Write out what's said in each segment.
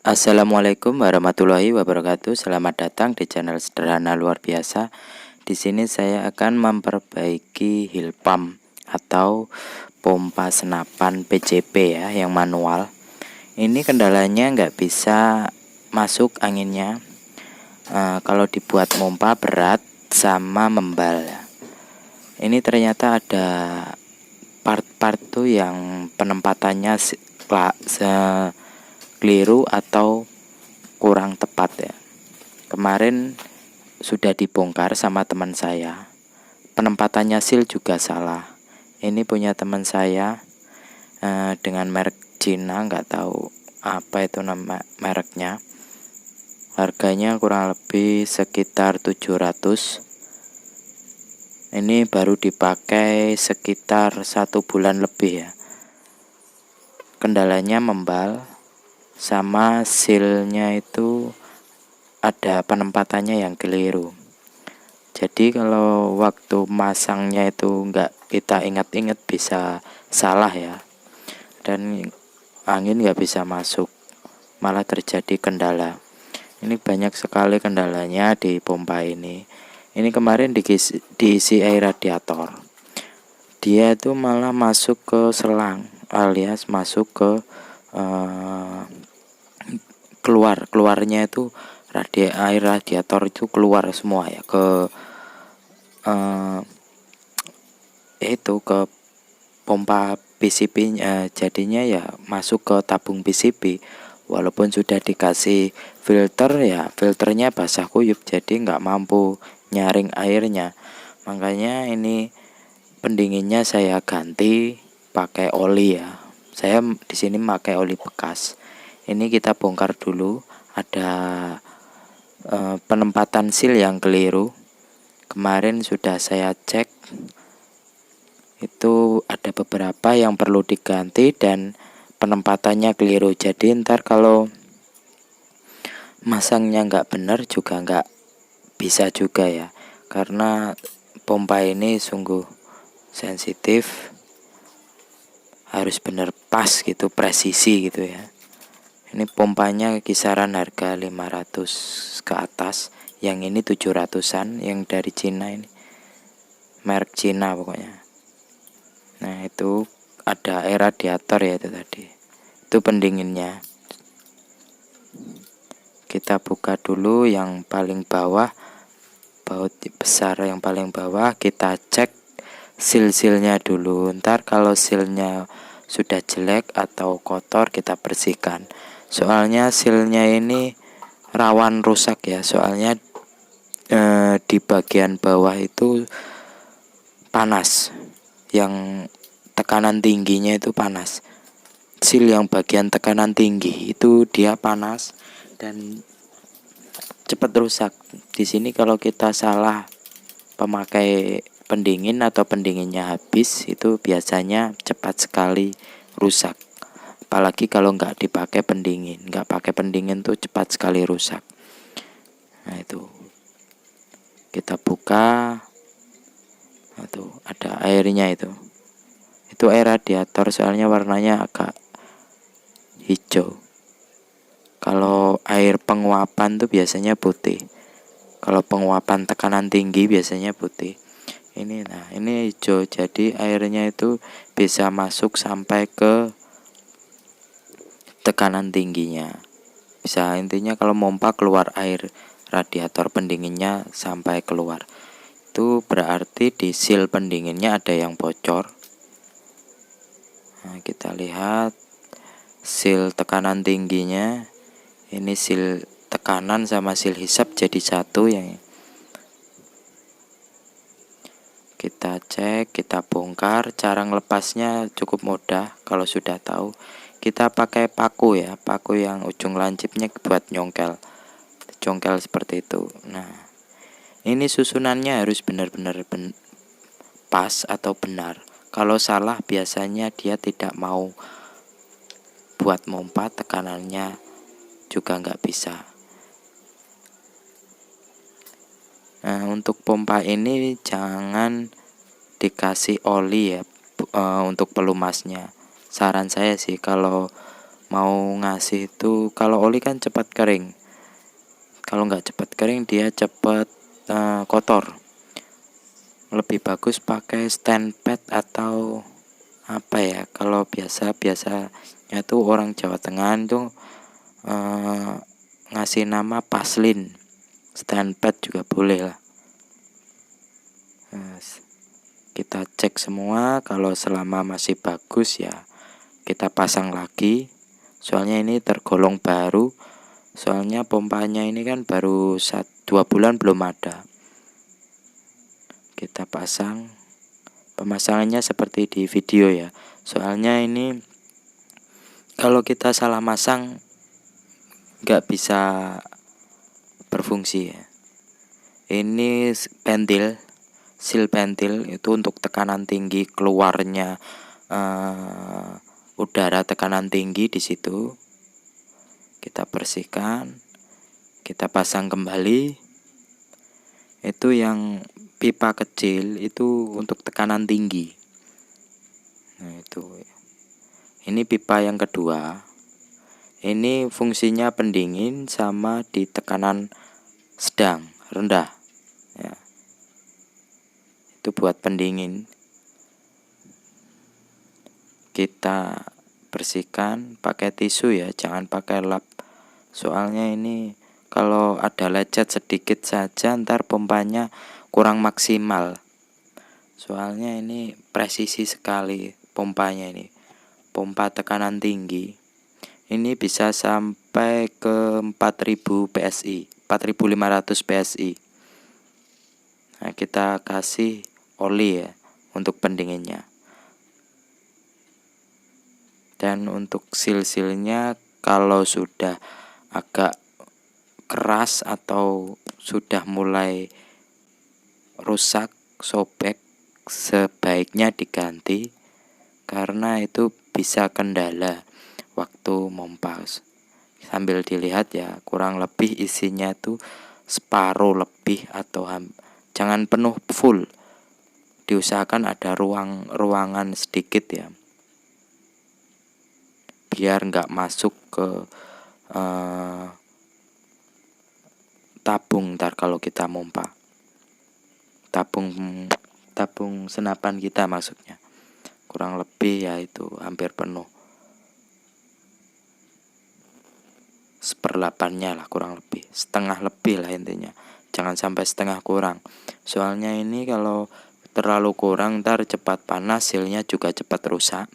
Assalamualaikum warahmatullahi wabarakatuh. Selamat datang di channel sederhana luar biasa. Di sini saya akan memperbaiki heel pump atau pompa senapan PCP ya, yang manual. Ini kendalanya nggak bisa masuk anginnya. Kalau dibuat pompa berat sama membal. Ini ternyata ada part-part tuh yang penempatannya keliru atau kurang tepat ya. Kemarin sudah dibongkar sama teman saya. Penempatannya seal juga salah. Ini punya teman saya dengan merek Cina, nggak tahu apa itu nama mereknya. Harganya kurang lebih sekitar 700. Ini baru dipakai sekitar 1 bulan lebih ya. Kendalanya membal, sama sealnya itu ada penempatannya yang keliru. Jadi kalau waktu masangnya itu nggak kita ingat-ingat bisa salah ya, dan angin nggak bisa masuk, malah terjadi kendala. Ini banyak sekali kendalanya di pompa ini. Ini kemarin diisi air radiator, dia itu malah masuk ke selang, alias masuk ke keluarnya itu air radiator itu keluar semua ya ke ke pompa PCP-nya. Jadinya ya masuk ke tabung PCP, walaupun sudah dikasih filter ya, filternya basah kuyup, jadi nggak mampu nyaring airnya. Makanya ini pendinginnya saya ganti pakai oli ya. Saya di sini pakai oli bekas. Ini kita bongkar dulu. Ada penempatan seal yang keliru. Kemarin sudah saya cek, itu ada beberapa yang perlu diganti dan penempatannya keliru. Jadi ntar kalau masangnya nggak benar juga nggak bisa juga ya, karena pompa ini sungguh sensitif, harus benar pas gitu, presisi gitu ya. Ini pompanya kisaran harga 500 ke atas. Yang ini 700-an, yang dari Cina ini. Merek Cina pokoknya. Nah, itu ada air radiator ya itu tadi. Itu pendinginnya. Kita buka dulu yang paling bawah. Baut besar yang paling bawah, kita cek seal-sealnya dulu. Ntar kalau sealnya sudah jelek atau kotor kita bersihkan. Soalnya sealnya ini rawan rusak ya. Soalnya di bagian bawah itu panas, yang tekanan tingginya itu panas. Seal yang bagian tekanan tinggi itu dia panas dan cepat rusak. Di sini kalau kita salah pemakai pendingin atau pendinginnya habis, itu biasanya cepat sekali rusak. Apalagi kalau nggak dipakai pendingin, nggak pakai pendingin tuh cepat sekali rusak. Nah itu kita buka, nah, tuh ada airnya itu air radiator, soalnya warnanya agak hijau. Kalau air penguapan tuh biasanya putih. Kalau penguapan tekanan tinggi biasanya putih. Ini hijau, jadi airnya itu bisa masuk sampai ke tekanan tingginya. Bisa, intinya kalau pompa keluar air radiator pendinginnya sampai keluar. Itu berarti di seal pendinginnya ada yang bocor. Nah, kita lihat seal tekanan tingginya. Ini seal tekanan sama seal hisap jadi satu yang kita cek, kita bongkar. Cara ngelepasnya cukup mudah kalau sudah tahu. Kita pakai paku ya, paku yang ujung lancipnya buat nyongkel, congkel seperti itu. Nah, ini susunannya harus benar-benar pas atau benar. Kalau salah biasanya dia tidak mau buat pompa, tekanannya juga nggak bisa. Nah, untuk pompa ini jangan dikasih oli ya, untuk pelumasnya. Saran saya sih, kalau mau ngasih itu, kalau oli kan cepat kering. Kalau nggak cepat kering dia cepat kotor. Lebih bagus pakai stand pad atau apa ya, kalau biasanya tuh orang Jawa Tengah tuh ngasih nama paslin. Stand pad juga boleh lah. Nah, kita cek semua, kalau selama masih bagus ya kita pasang lagi. Soalnya ini tergolong baru, soalnya pompanya ini kan baru 2 bulan belum ada. Kita pasang, pemasangannya seperti di video ya. Soalnya ini kalau kita salah masang nggak bisa berfungsi ya. Ini pentil, seal pentil itu untuk tekanan tinggi, keluarnya udara tekanan tinggi di situ. Kita bersihkan, kita pasang kembali. Itu yang pipa kecil itu untuk tekanan tinggi. Nah, itu. Ini pipa yang kedua. Ini fungsinya pendingin sama di tekanan sedang, rendah. Ya. Itu buat pendingin. Kita bersihkan pakai tisu ya, jangan pakai lap. Soalnya ini kalau ada lecet sedikit saja ntar pompanya kurang maksimal. Soalnya ini presisi sekali pompanya ini. Pompa tekanan tinggi. Ini bisa sampai ke 4000 PSI, 4500 PSI. Nah, kita kasih oli ya untuk pendinginnya. Dan untuk seal-sealnya kalau sudah agak keras atau sudah mulai rusak, sobek, sebaiknya diganti karena itu bisa kendala waktu mompas. Sambil dilihat ya, kurang lebih isinya tuh separuh lebih atau jangan penuh full. Diusahakan ada ruangan sedikit ya, biar nggak masuk ke tabung ntar kalau kita mompa. Tabung senapan kita maksudnya. Kurang lebih ya itu hampir penuh. 1/8-nya lah kurang lebih. Setengah lebih lah intinya. Jangan sampai setengah kurang. Soalnya ini kalau terlalu kurang ntar cepat panas, sealnya juga cepat rusak.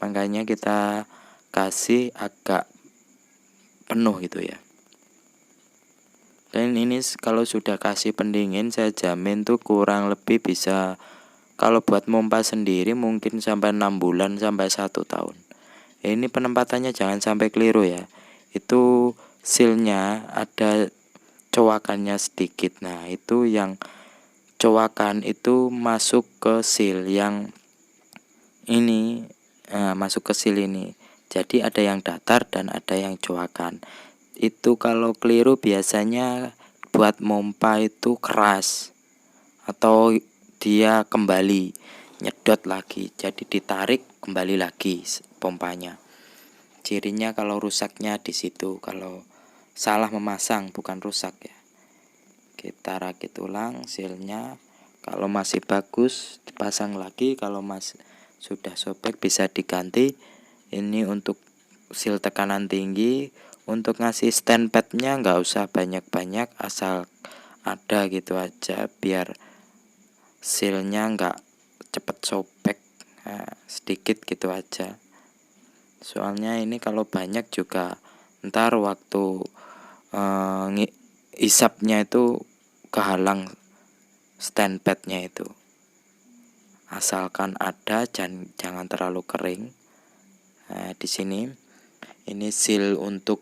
Makanya kita kasih agak penuh gitu ya. Dan ini kalau sudah kasih pendingin saya jamin tuh kurang lebih bisa, kalau buat mompa sendiri mungkin sampai 6 bulan sampai 1 tahun. Ini penempatannya jangan sampai keliru ya. Itu sealnya ada cowakannya sedikit. Nah, itu yang cowakan itu masuk ke seal yang ini, masuk ke seal ini. Jadi ada yang datar dan ada yang cowakan. Itu kalau keliru biasanya buat mompa itu keras atau dia kembali nyedot lagi, jadi ditarik kembali lagi pompanya. Cirinya kalau rusaknya di situ, kalau salah memasang bukan rusak ya. Kita rakit ulang sealnya, kalau masih bagus dipasang lagi, kalau masih sudah sobek bisa diganti. Ini untuk seal tekanan tinggi. Untuk ngasih stand padnya nggak usah banyak-banyak, asal ada gitu aja biar sealnya nggak cepet sobek. Nah, sedikit gitu aja. Soalnya ini kalau banyak juga ntar waktu isapnya itu kehalang stand padnya itu. Asalkan ada, jangan terlalu kering. Nah, di sini ini seal untuk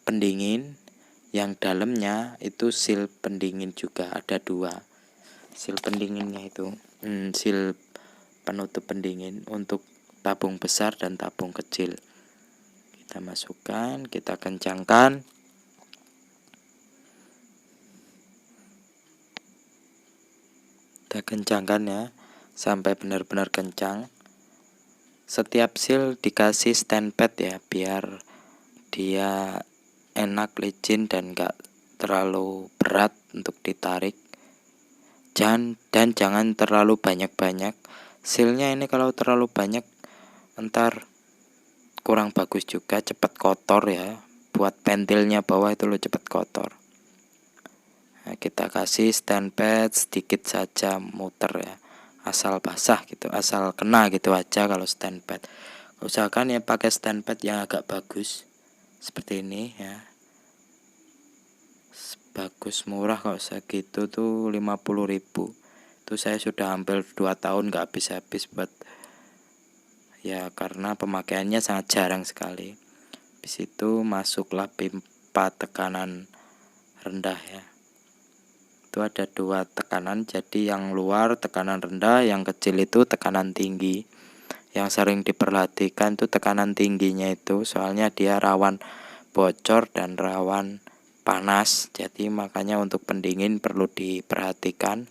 pendingin, yang dalamnya itu seal pendingin juga ada 2. Seal pendinginnya itu seal penutup pendingin untuk tabung besar dan tabung kecil. Kita masukkan, kita kencangkan. Kita kencangkan ya sampai benar-benar kencang. Setiap seal dikasih stand pad ya, biar dia enak, licin, dan gak terlalu berat untuk ditarik. Dan jangan terlalu banyak-banyak. Sealnya ini kalau terlalu banyak entar kurang bagus juga, cepat kotor ya. Buat pentilnya bawah itu lo cepat kotor. Nah, kita kasih stand pad sedikit saja, muter ya, asal basah gitu, asal kena gitu aja kalau stand pad. Usahakan ya pakai stand pad yang agak bagus seperti ini ya. Bagus, murah kok, segitu tuh 50.000. Itu saya sudah hampir 2 tahun gak habis-habis buat ya, karena pemakaiannya sangat jarang sekali. Habis itu masuklah pipa tekanan rendah ya. Itu ada 2 tekanan, jadi yang luar tekanan rendah, yang kecil itu tekanan tinggi. Yang sering diperhatikan tuh tekanan tingginya itu, soalnya dia rawan bocor dan rawan panas. Jadi makanya untuk pendingin perlu diperhatikan.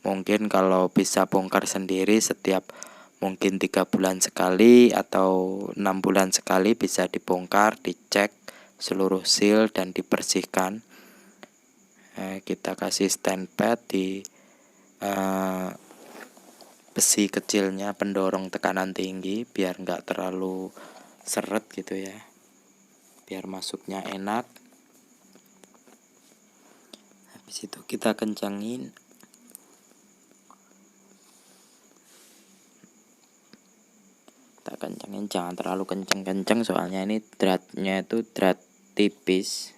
Mungkin kalau bisa bongkar sendiri setiap mungkin 3 bulan sekali atau 6 bulan sekali bisa dibongkar, dicek seluruh seal dan dibersihkan. Kita kasih stand pad di besi kecilnya pendorong tekanan tinggi biar nggak terlalu seret gitu ya, biar masuknya enak. Habis itu kita kencangin. Kita kencangin, jangan terlalu kenceng-kenceng soalnya ini dratnya itu drat tipis.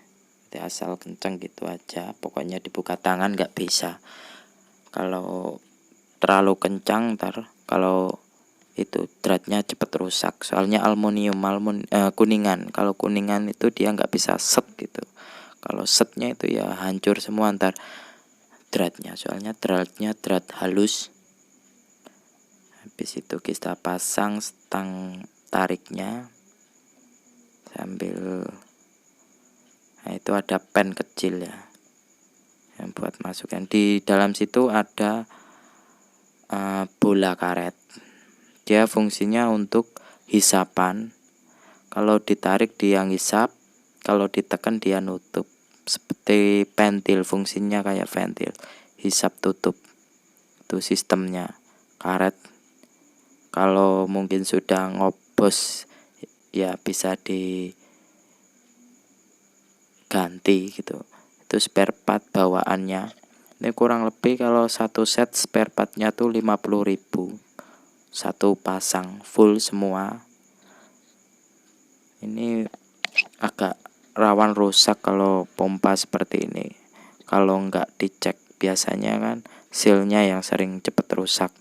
Jadi asal kenceng gitu aja, pokoknya dibuka tangan nggak bisa. Kalau terlalu kencang ntar kalau itu dratnya cepet rusak, soalnya kuningan. Kalau kuningan itu dia nggak bisa set gitu. Kalau setnya itu ya hancur semua ntar dratnya, soalnya drat halus. Habis itu kita pasang stang tariknya sambil, nah itu ada pen kecil ya yang buat masukan. Di dalam situ ada bola karet. Dia fungsinya untuk hisapan. Kalau ditarik dia ngisap, kalau ditekan dia nutup. Seperti pentil, fungsinya kayak ventil, hisap tutup. Itu sistemnya karet. Kalau mungkin sudah ngobos ya bisa diganti gitu. Itu spare part bawaannya. Ini kurang lebih kalau satu set spare partnya tuh 50.000. Satu pasang full semua. Ini agak rawan rusak kalau pompa seperti ini. Kalau nggak dicek, biasanya kan sealnya yang sering cepet rusak.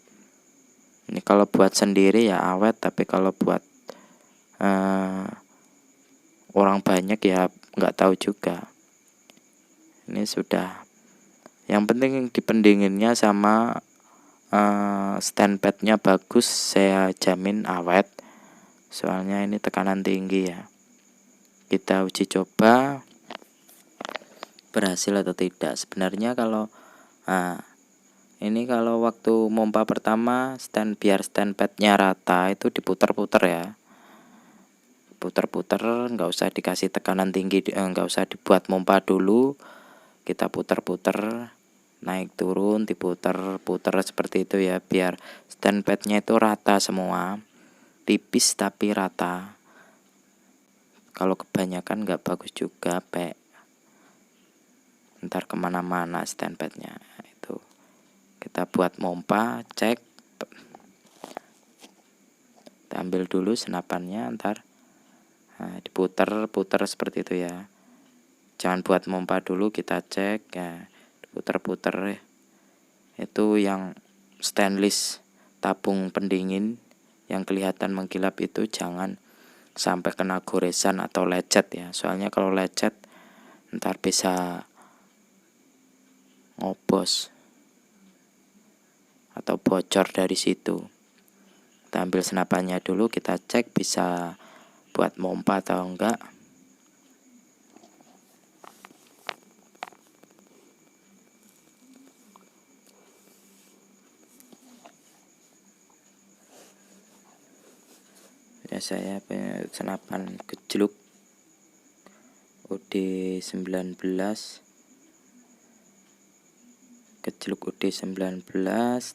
Ini kalau buat sendiri ya awet, tapi kalau buat orang banyak ya nggak tahu juga. Ini sudah, yang penting dipendinginnya sama stand padnya bagus, saya jamin awet. Soalnya ini tekanan tinggi ya. Kita uji coba berhasil atau tidak. Sebenarnya kalau ini kalau waktu mompa pertama biar stand padnya rata itu diputar-putar ya, putar-putar, nggak usah dikasih tekanan tinggi, nggak usah dibuat mompa dulu. Kita putar-putar, naik turun, diputar-putar seperti itu ya, biar stand padnya itu rata semua, tipis tapi rata. Kalau kebanyakan nggak bagus juga, ntar kemana-mana stand padnya. Itu kita buat mompa, cek, kita ambil dulu senapannya, ntar diputar-putar seperti itu ya. Jangan buat mompa dulu, kita cek ya, diputar-putar ya. Itu yang stainless tabung pendingin yang kelihatan mengkilap itu jangan sampai kena goresan atau lecet ya. Soalnya kalau lecet ntar bisa ngobos atau bocor dari situ. Kita ambil senapannya dulu, kita cek bisa buat mompa atau enggak. punya saya senapan gejluk UD19, gejluk UD19,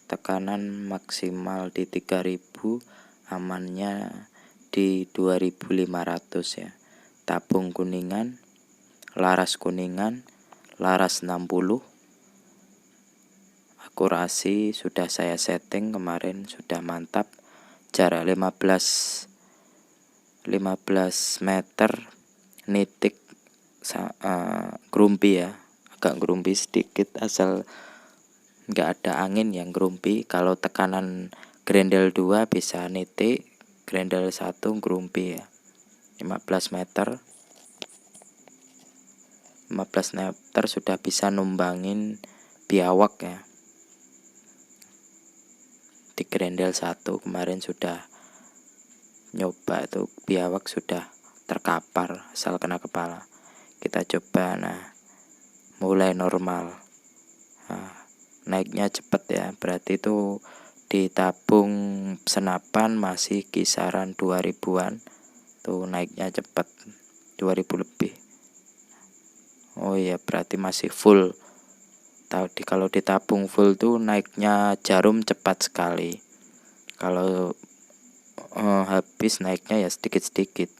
tekanan maksimal di 3000, amannya di 2500 ya. Tabung kuningan, laras kuningan, laras 60. Akurasi sudah saya setting kemarin, sudah mantap. Jarak 15 meter, nitik grumpi ya, agak grumpi sedikit, asal nggak ada angin yang grumpi. Kalau tekanan grendel 2 bisa nitik, grendel 1 grumpi ya. 15 meter sudah bisa numbangin biawak ya. Di grendel 1 kemarin sudah nyoba tuh, biawak sudah terkapar asal kena kepala. Kita coba, nah mulai normal. Nah, naiknya cepet ya, berarti itu di tabung senapan masih kisaran 2000-an. Tuh naiknya cepet, 2000 lebih. Oh iya, berarti masih full. Kalau di tabung full tuh naiknya jarum cepat sekali. Kalau habis naiknya ya sedikit-sedikit.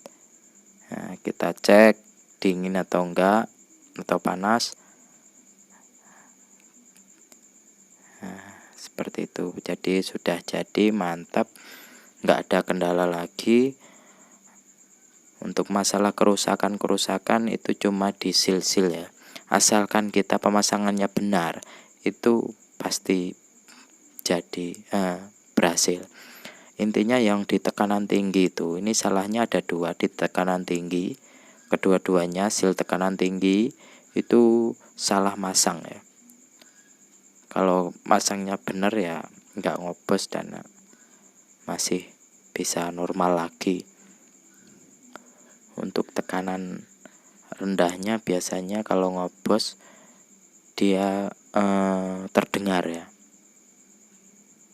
Nah, kita cek dingin atau enggak, atau panas. Nah, seperti itu. Jadi sudah jadi, mantap, nggak ada kendala lagi. Untuk masalah kerusakan itu cuma di sil-sil ya. Asalkan kita pemasangannya benar, itu pasti jadi berhasil. Intinya yang di tekanan tinggi itu, ini salahnya ada 2 di tekanan tinggi. Kedua-duanya sil tekanan tinggi itu salah masang ya. Kalau masangnya benar ya nggak ngobos dan masih bisa normal lagi. Untuk tekanan rendahnya biasanya kalau ngobos dia terdengar ya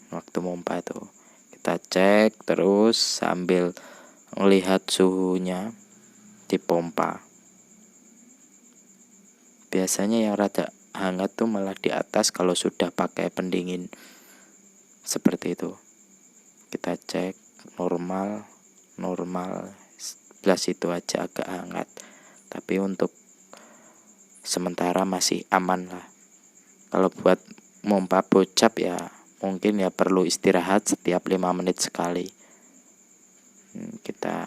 waktu mompa itu. Kita cek terus sambil melihat suhunya di pompa. Biasanya yang rada hangat tuh malah di atas kalau sudah pakai pendingin seperti itu. Kita cek normal, 11 itu aja agak hangat. Tapi untuk sementara masih aman lah. Kalau buat mompa bocap ya mungkin ya perlu istirahat setiap 5 menit sekali. Kita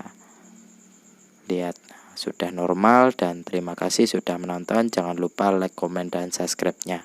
lihat sudah normal, dan terima kasih sudah menonton. Jangan lupa like, komen, dan subscribe-nya.